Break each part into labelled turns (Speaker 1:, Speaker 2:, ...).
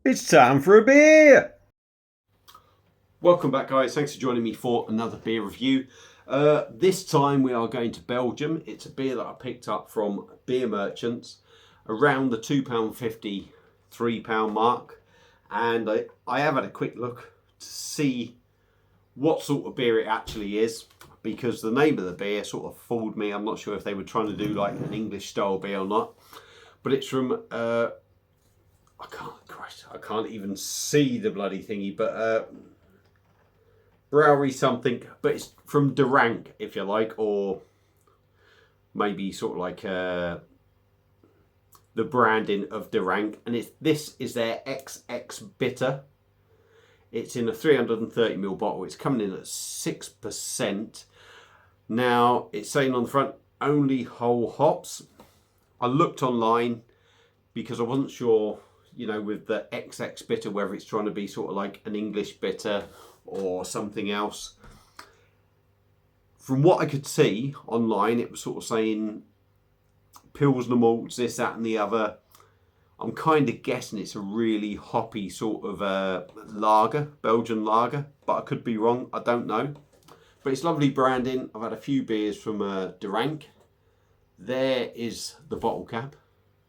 Speaker 1: It's time for a beer!
Speaker 2: Welcome back, guys. Thanks for joining me for another beer review. This time we are going to Belgium. It's a beer that I picked up from beer merchants around the £2.50, £3 mark. And I have had a quick look to see what sort of beer it actually is, because the name of the beer sort of fooled me. I'm not sure if they were trying to do like an English style beer or not. But it's from, I can't even see the bloody thingy, but Brewery something, but it's from ranke, if you like, or maybe sort of like the branding of ranke, and this is their XX bitter. It's in a 330ml bottle. It's coming in at 6%. Now it's saying on the front only whole hops. I looked online because I wasn't sure, you know, with the XX bitter whether it's trying to be sort of like an English bitter or something else. From what I could see online, it was sort of saying Pilsner malts, this, that and the other. I'm kind of guessing it's a really hoppy sort of lager, Belgian lager, but I could be wrong, I don't know. But it's lovely branding. I've had a few beers from ranke. There is the bottle cap,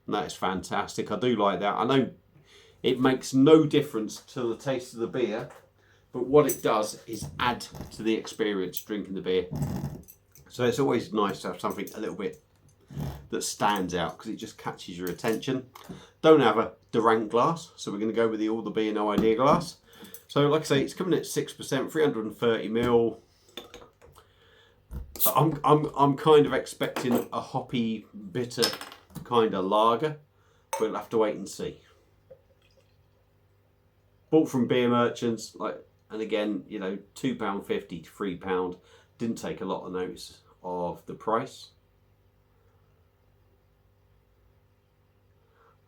Speaker 2: and that is fantastic. I do like that. I know it makes no difference to the taste of the beer, but what it does is add to the experience drinking the beer. So it's always nice to have something a little bit that stands out because it just catches your attention. Don't have a ranke glass, so we're going to go with the All the Beer No Idea glass. So like I say, it's coming at 6%, 330ml. I'm kind of expecting a hoppy, bitter kind of lager. We'll have to wait and see. Bought from beer merchants, and again, you know, £2.50 to £3. Didn't take a lot of notice of the price.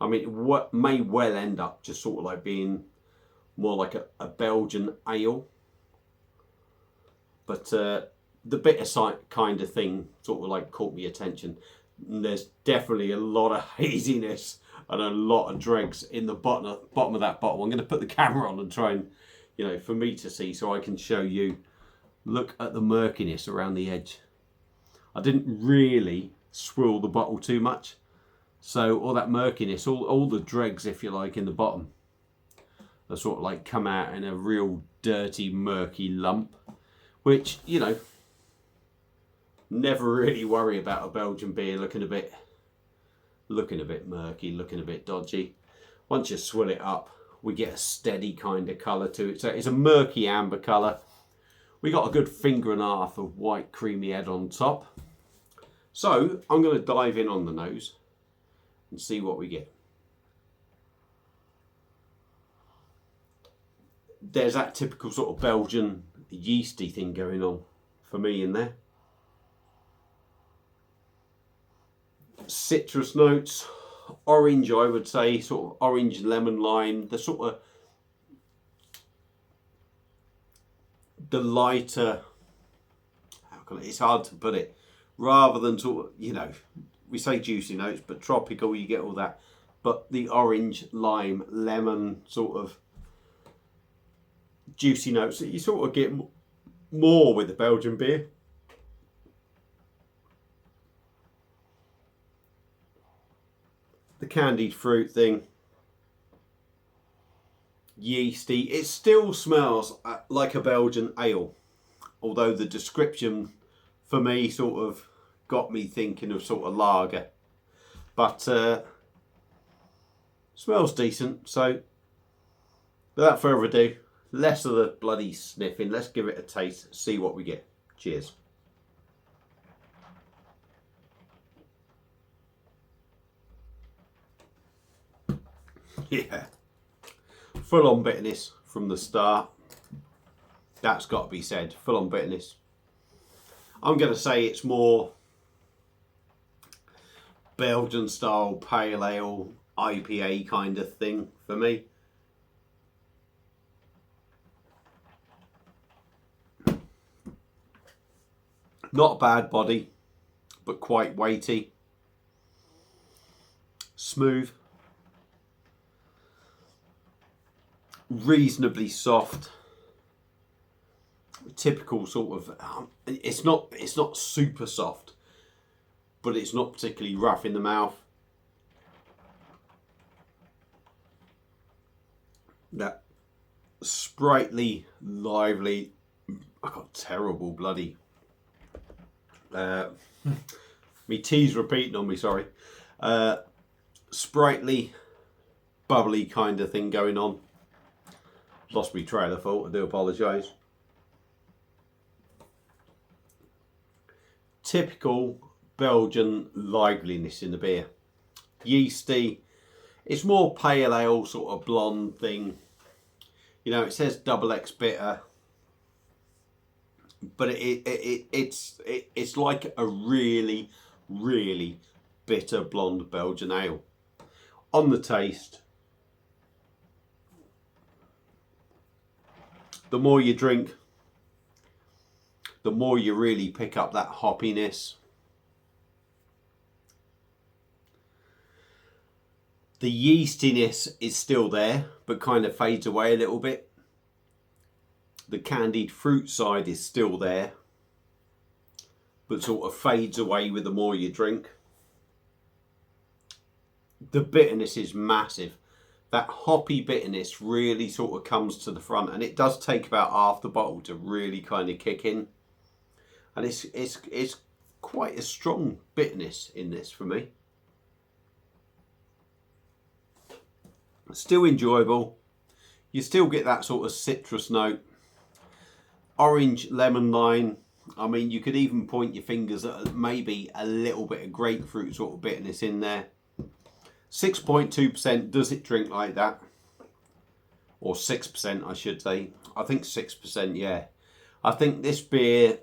Speaker 2: I mean, what may well end up just sort of like being more like a Belgian ale. But the bitter side kind of thing sort of like caught me attention. And there's definitely a lot of haziness and a lot of dregs in the bottom of that bottle. I'm going to put the camera on and try and, you know, for me to see so I can show you. Look at the murkiness around the edge. I didn't really swirl the bottle too much. So all that murkiness, all the dregs, if you like, in the bottom, they sort of like come out in a real dirty, murky lump, which, you know, never really worry about a Belgian beer looking a bit murky, looking a bit dodgy. Once you swill it up, we get a steady kind of colour to it. So it's a murky amber colour. We got a good finger and a half of white creamy head on top. So I'm going to dive in on the nose and see what we get. There's that typical sort of Belgian yeasty thing going on for me in there. Citrus notes, orange, I would say, sort of orange, lemon, lime, the sort of the lighter, it's hard to put it, rather than sort of, you know, we say juicy notes, but tropical, you get all that. But the orange, lime, lemon sort of juicy notes that you sort of get more with the Belgian beer. The candied fruit thing, yeasty. It still smells like a Belgian ale, although the description for me sort of got me thinking of sort of lager. But smells decent. So without further ado, less of the bloody sniffing, let's give it a taste, see what we get. Cheers. Yeah, full on bitterness from the start. That's got to be said, full on bitterness. I'm going to say it's more Belgian style pale ale, IPA kind of thing for me. Not a bad body, but quite weighty. Smooth. reasonably soft. Typical sort of. It's not super soft, but it's not particularly rough in the mouth. That sprightly, lively. I got terrible bloody. Me tea's repeating on me. Sorry. Sprightly, bubbly kind of thing going on. Lost me trail of thought. I do apologise. Typical Belgian liveliness in the beer. Yeasty. It's more pale ale, sort of blonde thing. You know, it says double X bitter, but it's like a really, really bitter blonde Belgian ale. On the taste, the more you drink, the more you really pick up that hoppiness. The yeastiness is still there, but kind of fades away a little bit. The candied fruit side is still there, but sort of fades away with the more you drink. The bitterness is massive. That hoppy bitterness really sort of comes to the front, and it does take about half the bottle to really kind of kick in. And it's quite a strong bitterness in this for me. Still enjoyable. You still get that sort of citrus note. Orange, lemon, lime. I mean, you could even point your fingers at maybe a little bit of grapefruit sort of bitterness in there. 6.2%. Does it drink like that? Or 6%, I should say. I think 6%, yeah. I think this beer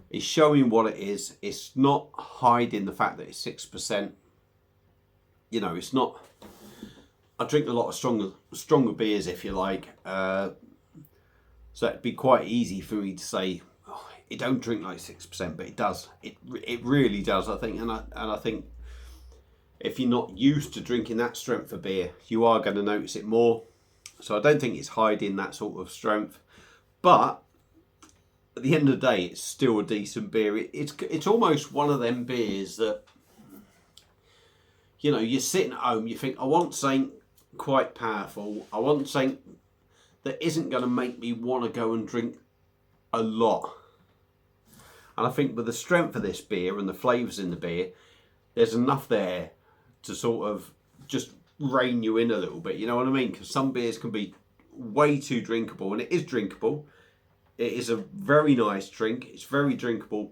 Speaker 2: is showing what it is. It's not hiding the fact that it's 6%. You know, it's not... I drink a lot of stronger beers, if you like. So it'd be quite easy for me to say, oh, it don't drink like 6%, but it does. It really does, I think. And I think if you're not used to drinking that strength of beer, you are going to notice it more. So I don't think it's hiding that sort of strength. But at the end of the day, it's still a decent beer. It's almost one of them beers that, you know, you're sitting at home, you think, I want something quite powerful. I want something that isn't going to make me want to go and drink a lot. And I think with the strength of this beer and the flavours in the beer, there's enough there to sort of just rein you in a little bit. You know what I mean? Because some beers can be way too drinkable, and it is drinkable. It is a very nice drink. It's very drinkable.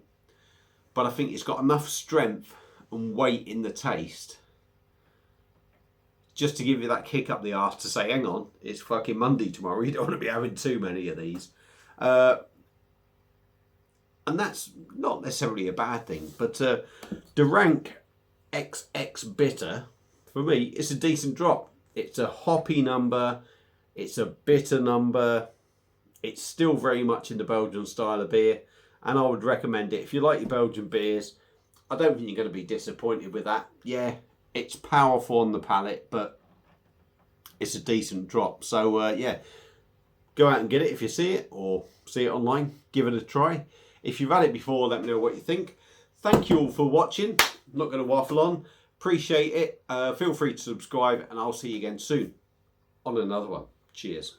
Speaker 2: But I think it's got enough strength and weight in the taste just to give you that kick up the arse to say, hang on, it's fucking Monday tomorrow. You don't want to be having too many of these. And that's not necessarily a bad thing. But the rank XX bitter, for me, it's a decent drop. It's a hoppy number. It's a bitter number. It's still very much in the Belgian style of beer. And I would recommend it. If you like your Belgian beers, I don't think you're going to be disappointed with that. Yeah, it's powerful on the palate, but it's a decent drop. So, yeah, go out and get it if you see it, or see it online. Give it a try. If you've had it before, let me know what you think. Thank you all for watching. I'm not going to waffle on. Appreciate it. Feel free to subscribe, and I'll see you again soon on another one. Cheers.